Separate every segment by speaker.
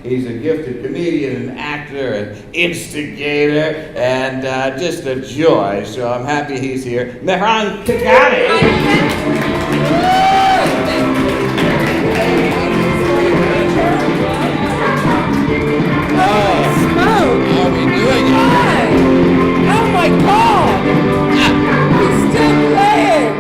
Speaker 1: He's a gifted comedian, an actor, an instigator, and just a joy. So I'm happy he's here. Mehran Khaghani.
Speaker 2: How are we doing? Hi! Oh my God! He's still playing.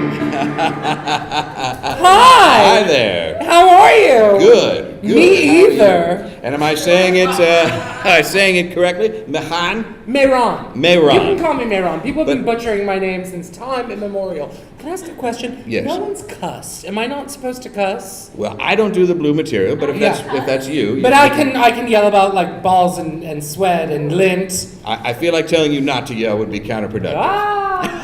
Speaker 2: Hi!
Speaker 1: Hi there.
Speaker 2: How are you?
Speaker 1: Good.
Speaker 2: Me either.
Speaker 1: And am I saying it correctly? Mehran?
Speaker 2: Mehran.
Speaker 1: Mehran.
Speaker 2: You can call me Mehran. People have been butchering my name since time immemorial. Can I ask a question?
Speaker 1: Yes.
Speaker 2: No one's cussed. Am I not supposed to cuss?
Speaker 1: Well, I don't do the blue material, but if that's you.
Speaker 2: But I can yell about like balls and sweat and lint.
Speaker 1: I feel like telling you not to yell would be counterproductive.
Speaker 2: Ah.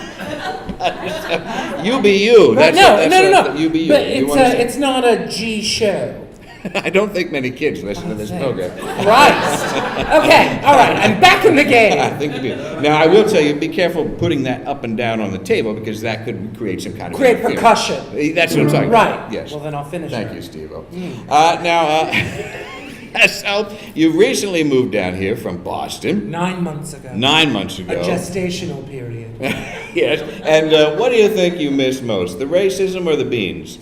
Speaker 1: You be you.
Speaker 2: But no.
Speaker 1: You be you.
Speaker 2: But it's not a G show.
Speaker 1: I don't think many kids listen to this program.
Speaker 2: Christ. Okay, all right, I'm back in the game.
Speaker 1: I think you do. Now, I will tell you, be careful putting that up and down on the table because that could create some kind of
Speaker 2: Create percussion.
Speaker 1: That's what I'm talking about.
Speaker 2: Right.
Speaker 1: Yes.
Speaker 2: Well, then I'll finish.
Speaker 1: Thank you, Steve-O. So, you recently moved down here from Boston.
Speaker 2: 9 months ago.
Speaker 1: 9 months ago.
Speaker 2: A gestational period.
Speaker 1: Yes. And what do you think you miss most, the racism or the beans?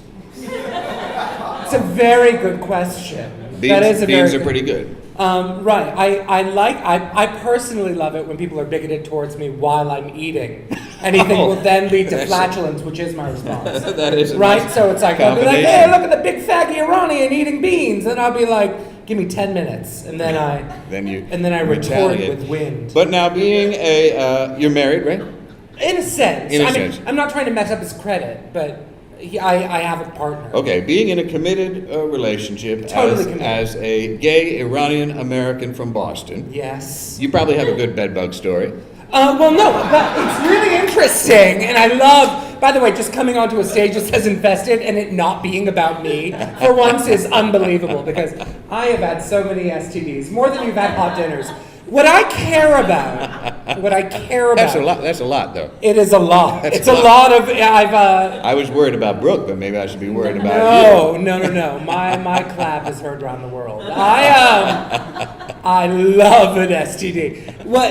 Speaker 2: It's a very good question.
Speaker 1: Beans are pretty good.
Speaker 2: Right. I personally love it when people are bigoted towards me while I'm eating. Anything will then lead to flatulence, which is my response.
Speaker 1: That is
Speaker 2: right.
Speaker 1: Nice
Speaker 2: so it's like I'll be like, hey, look at the big faggy Iranian eating beans, and I'll be like, give me 10 minutes, and then I retort with wind.
Speaker 1: But now, being you're married, right?
Speaker 2: In a sense.
Speaker 1: In a sense.
Speaker 2: I'm not trying to mess up his credit, but I have a partner.
Speaker 1: Okay, being in a committed relationship as a gay Iranian American from Boston.
Speaker 2: Yes.
Speaker 1: You probably have a good bedbug story.
Speaker 2: Well, no, but it's really interesting, and I love, by the way, just coming onto a stage that says infested and it not being about me, for once is unbelievable, because I have had so many STDs, more than you've had hot dinners. What I care about.
Speaker 1: That's a lot, though.
Speaker 2: It is a lot.
Speaker 1: That's
Speaker 2: it's a lot of.
Speaker 1: I was worried about Brooke, but maybe I should be worried about you.
Speaker 2: No. My clap is heard around the world. I love an STD. Well,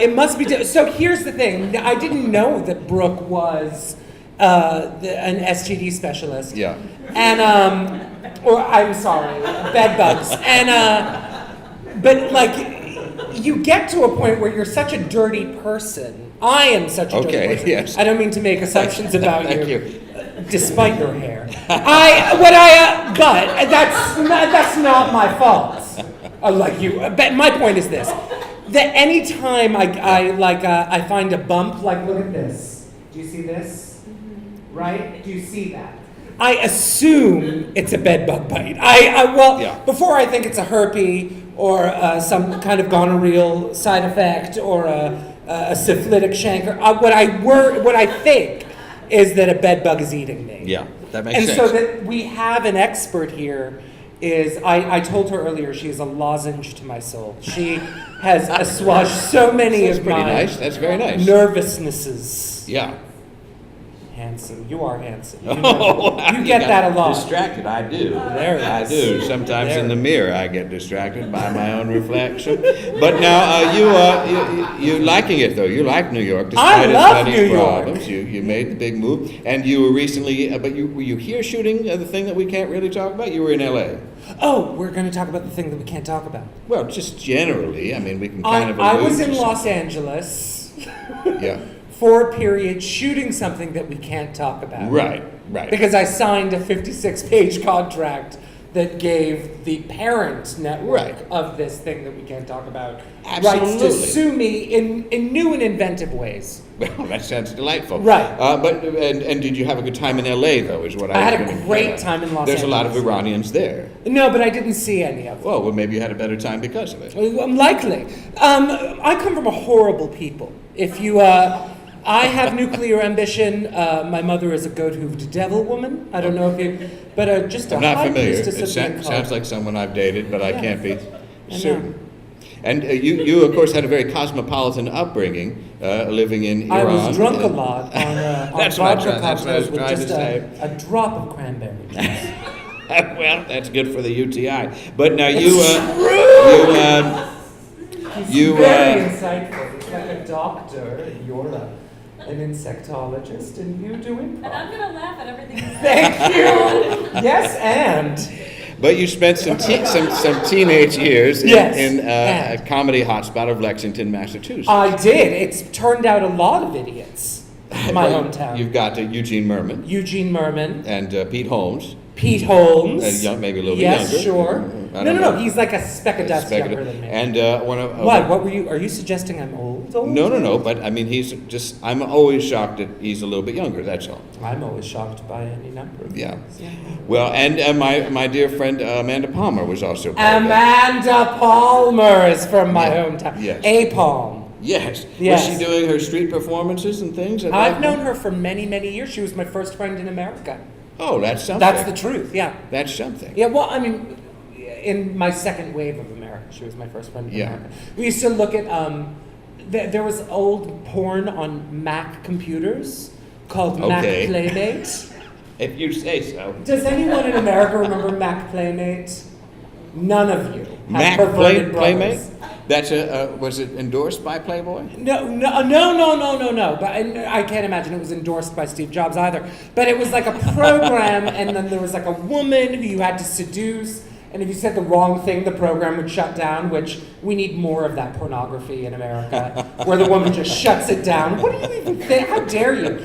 Speaker 2: it must be. So here's the thing. I didn't know that Brooke was an STD specialist.
Speaker 1: Yeah.
Speaker 2: And or I'm sorry, bed bugs. And but like. You get to a point where you're such a dirty person. I am such a dirty person.
Speaker 1: Yes.
Speaker 2: I don't mean to make assumptions about
Speaker 1: Thank you.
Speaker 2: Despite your hair. But that's not my fault. Like you. But my point is this: that anytime I find a bump, like look at this. Do you see this? Right? Do you see that? I assume it's a bed bug bite. Before I think it's a herpes or some kind of gonorrheal side effect or a syphilitic chancre. What I think is that a bed bug is eating me.
Speaker 1: Yeah, that makes sense.
Speaker 2: And so that we have an expert here is, I told her earlier, she's a lozenge to my soul. She has assuaged so many of my
Speaker 1: That's very nice.
Speaker 2: nervousnesses.
Speaker 1: Yeah.
Speaker 2: Handsome. You are handsome. You get that a lot.
Speaker 1: Distracted, I do.
Speaker 2: There it is.
Speaker 1: I do. Sometimes in the mirror I get distracted by my own reflection. But now you liking it though. You like New York despite its many problems. You made the big move, and you were recently. Were you here shooting the thing that we can't really talk about? You were in L.A.
Speaker 2: Oh, we're going to talk about the thing that we can't talk about.
Speaker 1: Well, just generally. I mean, we can kind of.
Speaker 2: I was in Los Angeles.
Speaker 1: Yeah.
Speaker 2: For a period shooting something that we can't talk about.
Speaker 1: Right.
Speaker 2: Because I signed a 56-page contract that gave the parent network of this thing that we can't talk about rights to sue me in new and inventive ways.
Speaker 1: Well, that sounds delightful.
Speaker 2: Right.
Speaker 1: But did you have a good time in L.A., though, is what I
Speaker 2: had a great time in Los Angeles.
Speaker 1: There's a lot of Iranians there.
Speaker 2: No, but I didn't see any of them.
Speaker 1: Well, maybe you had a better time because of it.
Speaker 2: Likely. I come from a horrible people. If you... I have nuclear ambition. My mother is a goat-hooved devil woman. I don't know if you... But just a
Speaker 1: I'm not
Speaker 2: high
Speaker 1: familiar.
Speaker 2: priestess of the occult.
Speaker 1: Sounds like someone I've dated, but I can't be certain. And you, of course, had a very cosmopolitan upbringing, living in Iran.
Speaker 2: I was drunk a lot on
Speaker 1: that's
Speaker 2: vodka
Speaker 1: what I was
Speaker 2: cocktails with
Speaker 1: trying to
Speaker 2: just
Speaker 1: say.
Speaker 2: a drop of cranberry juice.
Speaker 1: Well, that's good for the UTI. But now
Speaker 2: It's
Speaker 1: you
Speaker 2: very insightful. He's like a doctor, and you're an insectologist, and you do improv.
Speaker 3: And I'm gonna laugh at everything you say.
Speaker 2: Thank you. Yes, and.
Speaker 1: But you spent some teenage years
Speaker 2: Yes,
Speaker 1: in
Speaker 2: and.
Speaker 1: a comedy hotspot of Lexington, Massachusetts.
Speaker 2: I did. It's turned out a lot of idiots in my hometown.
Speaker 1: You've got Eugene Merman
Speaker 2: Eugene Merman,
Speaker 1: and Pete Holmes.
Speaker 2: Pete Holmes.
Speaker 1: Maybe a little bit
Speaker 2: yes,
Speaker 1: younger.
Speaker 2: sure.
Speaker 1: I
Speaker 2: No,
Speaker 1: don't know.
Speaker 2: he's like a speck of dust
Speaker 1: Speck of
Speaker 2: younger
Speaker 1: dust.
Speaker 2: than me.
Speaker 1: And one of
Speaker 2: Why? What were you? Are you suggesting I'm old?
Speaker 1: No. But I mean, he's just. I'm always shocked that he's a little bit younger. That's all.
Speaker 2: I'm always shocked by any number of
Speaker 1: Yeah.
Speaker 2: things. Yeah.
Speaker 1: Well, and my dear friend Amanda Palmer was also part of that.
Speaker 2: Amanda Palmer is from my
Speaker 1: Yeah.
Speaker 2: hometown.
Speaker 1: Yes.
Speaker 2: A Palm.
Speaker 1: Yes.
Speaker 2: Yes.
Speaker 1: Was she doing her street performances and things? at
Speaker 2: I've
Speaker 1: that
Speaker 2: known
Speaker 1: point?
Speaker 2: her for many, many years. She was my first friend in America.
Speaker 1: Oh, that's something.
Speaker 2: That's the truth. Yeah.
Speaker 1: That's something.
Speaker 2: Yeah. Well, I mean, in my second wave of America, she was my first friend in
Speaker 1: Yeah.
Speaker 2: America. We used to look at. There was old porn on Mac computers called Mac
Speaker 1: Okay.
Speaker 2: Playmate.
Speaker 1: If you say so.
Speaker 2: Does anyone in America remember Mac Playmate? None of you. have
Speaker 1: Mac
Speaker 2: perverted
Speaker 1: Playmate?
Speaker 2: brothers.
Speaker 1: That's was it endorsed by Playboy?
Speaker 2: No. But I can't imagine it was endorsed by Steve Jobs either. But it was like a program, and then there was like a woman who you had to seduce. And if you said the wrong thing, the program would shut down, which we need more of that pornography in America, where the woman just shuts it down. What do you even think? How dare you?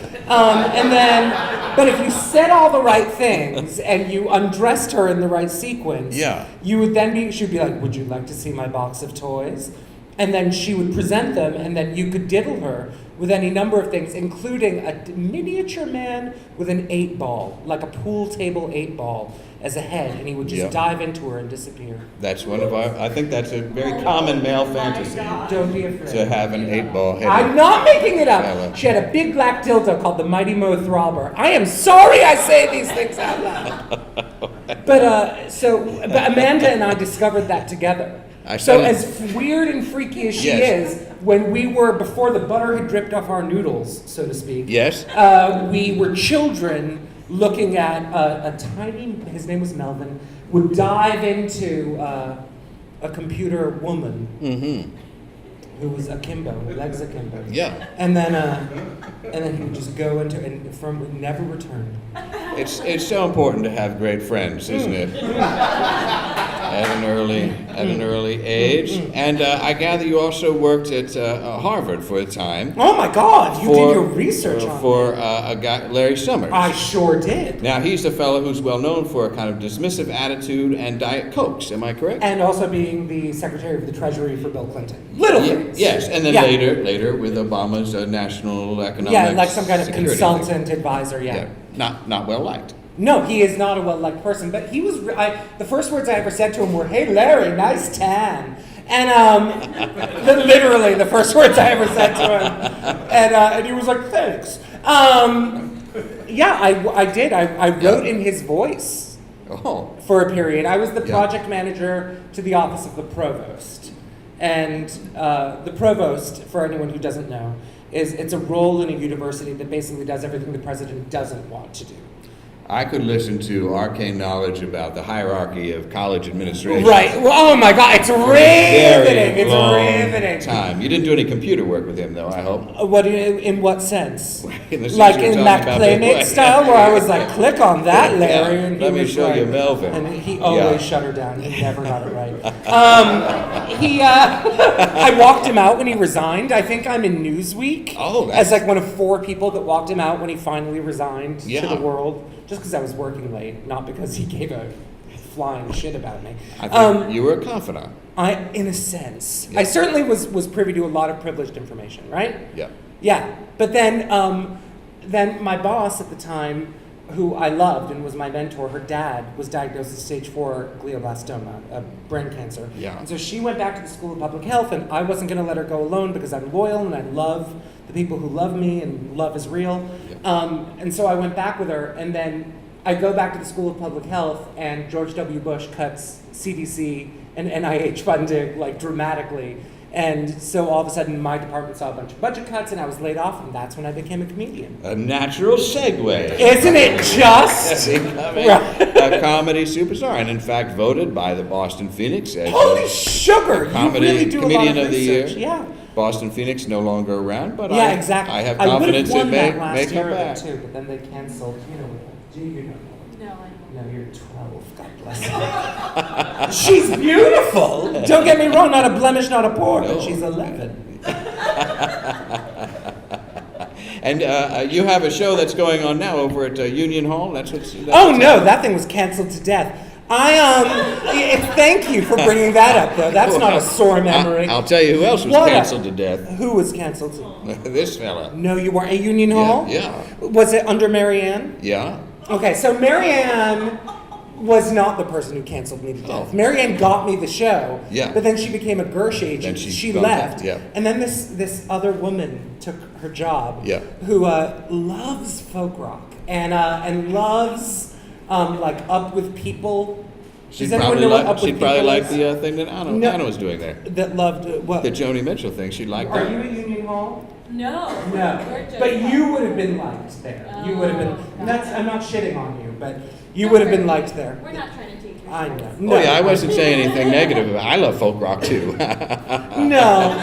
Speaker 2: But if you said all the right things and you undressed her in the right sequence,
Speaker 1: Yeah.
Speaker 2: you would then she'd be like, would you like to see my box of toys? And then she would present them, and then you could diddle her with any number of things, including a miniature man with an 8-ball, like a pool table 8-ball, as a head, and he would just
Speaker 1: Yeah.
Speaker 2: dive into her and disappear.
Speaker 1: That's one of our. I think that's a very common male fantasy
Speaker 2: Don't be afraid.
Speaker 1: to have an 8-ball head.
Speaker 2: I'm not making it up.
Speaker 1: Fella.
Speaker 2: She had a big black dildo called the Mighty Mo Throbber. I am sorry I say these things out loud. But Amanda and I discovered that together. So as weird and freaky as she
Speaker 1: Yes.
Speaker 2: is, when we were, before the butter had dripped off our noodles, so to speak,
Speaker 1: Yes.
Speaker 2: we were children looking at a tiny, his name was Melvin, would dive into a computer woman who was akimbo, legs akimbo.
Speaker 1: Yeah.
Speaker 2: And then he would just go into, and would never return.
Speaker 1: It's so important to have great friends, isn't it? At an early age. And I gather you also worked at Harvard for a time.
Speaker 2: Oh my God, you did your research on
Speaker 1: for a guy, Larry Summers.
Speaker 2: I sure did.
Speaker 1: Now he's a fellow who's well known for a kind of dismissive attitude and Diet Cokes. Am I correct?
Speaker 2: And also being the Secretary of the Treasury for Bill Clinton. Little things.
Speaker 1: Yes, and then
Speaker 2: Yeah.
Speaker 1: later with Obama's national economic.
Speaker 2: Yeah, like some kind of
Speaker 1: security
Speaker 2: consultant
Speaker 1: thing.
Speaker 2: advisor. Yeah.
Speaker 1: Not well liked.
Speaker 2: No, he is not a well-liked person, but he was. The first words I ever said to him were, "Hey, Larry, nice tan," and literally the first words I ever said to him, and he was like, "Thanks." Yeah, I did. I wrote in his voice for a period. I was the project manager to the office of the provost, and the provost, for anyone who doesn't know, it's a role in a university that basically does everything the president doesn't want to do.
Speaker 1: I could listen to arcane knowledge about the hierarchy of college administration.
Speaker 2: Right. Well, oh my God, it's riveting. It's riveting.
Speaker 1: Time. You didn't do any computer work with him, though, I hope.
Speaker 2: In what sense?
Speaker 1: In the sense
Speaker 2: Like
Speaker 1: you were
Speaker 2: in
Speaker 1: talking
Speaker 2: Mac
Speaker 1: about
Speaker 2: Playmate
Speaker 1: before.
Speaker 2: style, where I was like, click on that, Larry.
Speaker 1: Yeah.
Speaker 2: And he
Speaker 1: Let me
Speaker 2: was
Speaker 1: show
Speaker 2: right.
Speaker 1: you Melvin.
Speaker 2: And he always
Speaker 1: Yeah.
Speaker 2: shut her down. He never got it right. I walked him out when he resigned. I think I'm in Newsweek as like one of 4 people that walked him out when he finally resigned to the world. Just because I was working late, not because he gave a flying shit about me.
Speaker 1: I think you were a confidant.
Speaker 2: In a sense.
Speaker 1: Yeah.
Speaker 2: I certainly was privy to a lot of privileged information, right?
Speaker 1: Yeah.
Speaker 2: Yeah. But then my boss at the time, who I loved and was my mentor, her dad was diagnosed with stage 4 glioblastoma, brain cancer.
Speaker 1: Yeah.
Speaker 2: And so she went back to the School of Public Health, and I wasn't going to let her go alone because I'm loyal and I love the people who love me, and love is real. Yeah. And so I went back with her, and then I go back to the School of Public Health, and George W. Bush cuts CDC and NIH funding like dramatically. And so all of a sudden, my department saw a bunch of budget cuts, and I was laid off, and that's when I became a comedian.
Speaker 1: A natural segue.
Speaker 2: Isn't it just?
Speaker 1: Becoming a comedy superstar, and in fact voted by the Boston Phoenix as
Speaker 2: Holy sugar!
Speaker 1: comedy
Speaker 2: You really do
Speaker 1: comedian
Speaker 2: a lot
Speaker 1: of the year.
Speaker 2: research. Yeah.
Speaker 1: Boston Phoenix no longer around, but
Speaker 2: Yeah,
Speaker 1: I
Speaker 2: exactly.
Speaker 1: have confidence it may come
Speaker 2: year
Speaker 1: back.
Speaker 2: too, but then they canceled. You know.
Speaker 3: No, I don't.
Speaker 2: No, you're 12. God bless you. She's beautiful. Don't get me wrong. Not a blemish, not a pore, but she's 11.
Speaker 1: And you have a show that's going on now over at Union Hall. That's what's.
Speaker 2: That thing was canceled to death. Thank you for bringing that up, though. That's not a sore memory.
Speaker 1: I'll tell you who else was canceled to death.
Speaker 2: Who was canceled?
Speaker 1: This fella.
Speaker 2: No, you weren't. At Union Hall?
Speaker 1: Yeah.
Speaker 2: Was it under Marianne?
Speaker 1: Yeah.
Speaker 2: Okay, so Marianne was not the person who canceled me to death.
Speaker 1: Oh.
Speaker 2: Marianne got me the show,
Speaker 1: Yeah.
Speaker 2: but then she became a Gersh agent.
Speaker 1: Then
Speaker 2: she
Speaker 1: bumped
Speaker 2: left,
Speaker 1: up, yeah.
Speaker 2: and then this other woman took her job,
Speaker 1: Yeah.
Speaker 2: who loves folk rock and loves like Up With People.
Speaker 1: She'd
Speaker 2: Does anyone
Speaker 1: probably
Speaker 2: know what Up With
Speaker 1: like
Speaker 2: People
Speaker 1: like
Speaker 2: is?
Speaker 1: the thing that Anna was doing there.
Speaker 2: That loved what?
Speaker 1: The Joni Mitchell thing. She'd like
Speaker 2: Are
Speaker 1: that.
Speaker 2: you at Union Hall?
Speaker 3: No.
Speaker 2: No,
Speaker 3: We're just-
Speaker 2: but you would have been liked there. You would have been.
Speaker 3: Oh,
Speaker 2: That's. I'm not shitting on you, but you
Speaker 3: No,
Speaker 2: would have
Speaker 3: we're-
Speaker 2: been liked there.
Speaker 3: We're not trying to take your
Speaker 2: I know.
Speaker 3: shots.
Speaker 2: No,
Speaker 1: Oh yeah, I wasn't saying anything negative about it. I love folk rock too.
Speaker 2: No.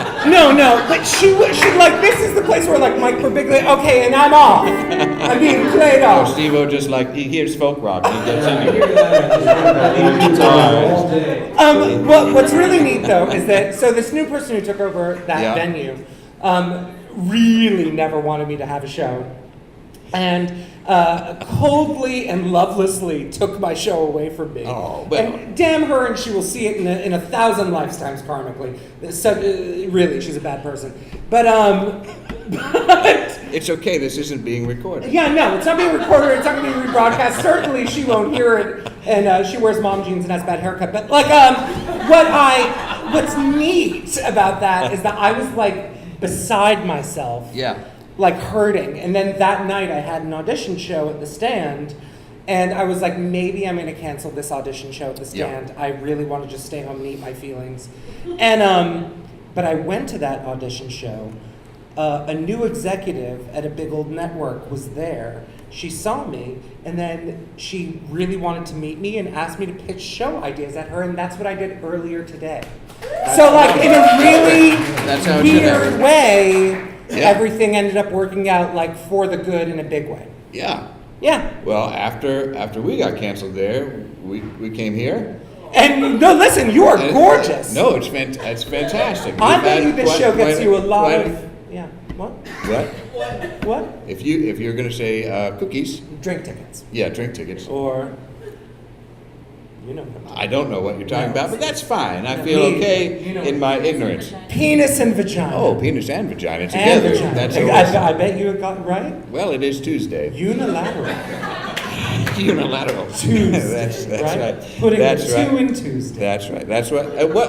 Speaker 2: But she like, this is the place where like Mike Birbiglia, okay, and I'm off. I'm being played
Speaker 1: Oh,
Speaker 2: off.
Speaker 1: Steve-O just like, he hears folk rock and he gets into it.
Speaker 2: What's really neat though is that, so this new person who took over that
Speaker 1: Yeah.
Speaker 2: venue, really never wanted me to have a show. And coldly and lovelessly took my show away from me.
Speaker 1: Oh, well.
Speaker 2: And damn her, and she will see it in a thousand lifetimes karmically. So, really, she's a bad person. But
Speaker 1: It's okay, this isn't being recorded.
Speaker 2: yeah, no, it's not being recorded. It's not going to be rebroadcast. Certainly, she won't hear it. And she wears mom jeans and has a bad haircut. But like, what's neat about that is that I was like beside myself.
Speaker 1: Yeah.
Speaker 2: Like hurting. And then that night I had an audition show at the Stand, and I was like, maybe I'm gonna cancel this audition show at the Stand. I really want to just stay home and eat my feelings. And but I went to that audition show. A new executive at a big old network was there. She saw me, and then she really wanted to meet me and asked me to pitch show ideas at her, and that's what I did earlier today. So like in a really
Speaker 1: That's how it should
Speaker 2: weird
Speaker 1: happen.
Speaker 2: way,
Speaker 1: Yeah.
Speaker 2: everything ended up working out like for the good in a big way.
Speaker 1: Yeah.
Speaker 2: Yeah.
Speaker 1: Well, after we got canceled there, we came here.
Speaker 2: And no, listen, you are
Speaker 1: And-
Speaker 2: gorgeous.
Speaker 1: No, it's fantastic.
Speaker 2: I
Speaker 1: We've
Speaker 2: bet
Speaker 1: had
Speaker 2: you this
Speaker 1: quite-
Speaker 2: show gets
Speaker 1: quite-
Speaker 2: you a lot
Speaker 1: quite-
Speaker 2: of. Yeah. What?
Speaker 1: What?
Speaker 2: What?
Speaker 1: If you're gonna say cookies,
Speaker 2: Drink tickets.
Speaker 1: yeah, drink tickets.
Speaker 2: Or. You know.
Speaker 1: I don't know what you're talking
Speaker 2: No.
Speaker 1: about, but that's fine. I feel
Speaker 2: Me,
Speaker 1: okay
Speaker 2: you know
Speaker 1: in my ignorance.
Speaker 2: Penis and vagina.
Speaker 1: Oh, penis and vagina
Speaker 2: and
Speaker 1: together.
Speaker 2: vagina.
Speaker 1: That's
Speaker 2: I bet you got it right.
Speaker 1: well, it is Tuesday.
Speaker 2: Unilateral.
Speaker 1: Unilateral.
Speaker 2: Tuesday.
Speaker 1: that's right.
Speaker 2: Putting
Speaker 1: That's
Speaker 2: a two
Speaker 1: right.
Speaker 2: in Tuesday.
Speaker 1: That's right. That's what.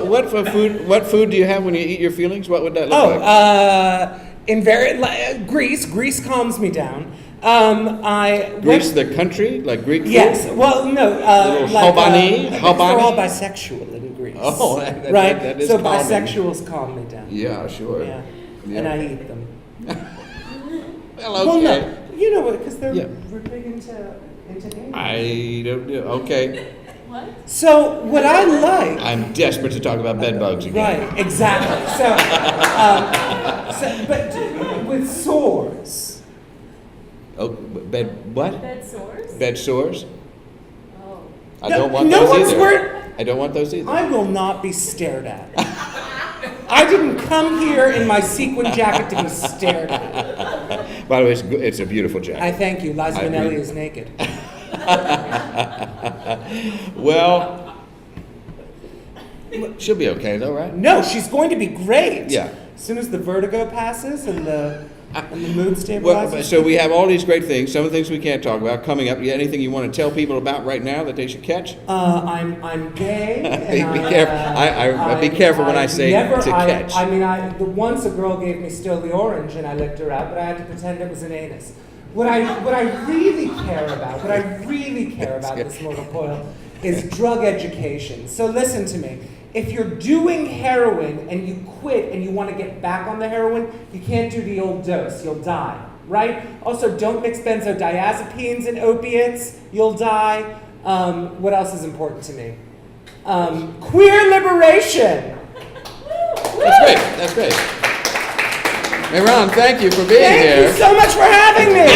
Speaker 1: What for food? What food do you have when you eat your feelings? What would that look
Speaker 2: Oh,
Speaker 1: like?
Speaker 2: Greece. Greece calms me down. I
Speaker 1: Greece,
Speaker 2: went-
Speaker 1: the country, like Greek food.
Speaker 2: Yes. Well, no.
Speaker 1: Little
Speaker 2: like,
Speaker 1: Hobani?
Speaker 2: I think they're all
Speaker 1: Hobani?
Speaker 2: bisexual in Greece.
Speaker 1: Oh, that-
Speaker 2: right.
Speaker 1: that is
Speaker 2: so
Speaker 1: calming.
Speaker 2: bisexuals calm me down.
Speaker 1: Yeah, sure.
Speaker 2: Yeah.
Speaker 1: Yeah.
Speaker 2: And I eat them.
Speaker 1: Well,
Speaker 2: Well,
Speaker 1: okay.
Speaker 2: no, you know what? Because
Speaker 1: Yeah.
Speaker 2: we're big into gaming.
Speaker 1: I don't know. Okay.
Speaker 3: What?
Speaker 2: So what I like.
Speaker 1: I'm desperate to talk about bed bugs again.
Speaker 2: Right, exactly. But with sores.
Speaker 1: Oh, bed what?
Speaker 3: Bed sores?
Speaker 1: Bed sores?
Speaker 3: Oh.
Speaker 1: I
Speaker 2: No-
Speaker 1: don't want
Speaker 2: no
Speaker 1: those
Speaker 2: one's
Speaker 1: either.
Speaker 2: worried-
Speaker 1: I don't want those either.
Speaker 2: I will not be stared at. I didn't come here in my sequin jacket to be stared at.
Speaker 1: By the way, it's a beautiful jacket.
Speaker 2: I thank you. Liza
Speaker 1: I
Speaker 2: Minnelli
Speaker 1: agree.
Speaker 2: is naked.
Speaker 1: Well, she'll be okay though, right?
Speaker 2: No, she's going to be great.
Speaker 1: Yeah.
Speaker 2: As soon as the vertigo passes and the mood
Speaker 1: Well,
Speaker 2: stabilizes.
Speaker 1: so we have all these great things. Some of the things we can't talk about coming up. Anything you want to tell people about right now that they should catch?
Speaker 2: I'm gay.
Speaker 1: Be
Speaker 2: And
Speaker 1: careful. Be careful when I say to catch.
Speaker 2: Once a girl gave me Still the Orange and I licked her out, but I had to pretend it was an anus. What I really care about, this mortal coil, is drug education. So listen to me. if you're doing heroin and you quit and you want to get back on the heroin, you can't do the old dose. You'll die, right? Also, don't mix benzodiazepines and opiates. You'll die. What else is important to me? Queer liberation.
Speaker 1: That's great. That's great. Mehran, thank you for being here.
Speaker 2: Thank you so much for having me.